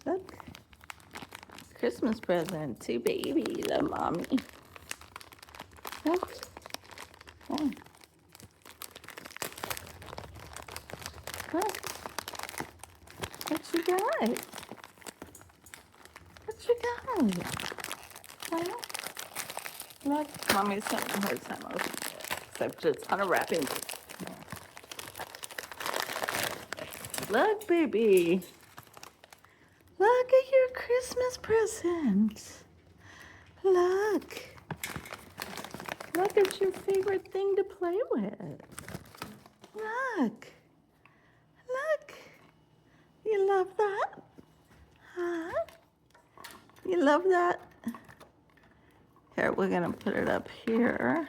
Look. Christmas present to baby, the mommy. Look. Oh. Look. What you got? What you got? Huh? Look, mommy's having a hard time opening it. Except it's unwrapping. Look, baby. Look at your Christmas present. Look. Look at your favorite thing to play with. Look. Look. You love that? Huh? You love that? Here, we're going to put it up here.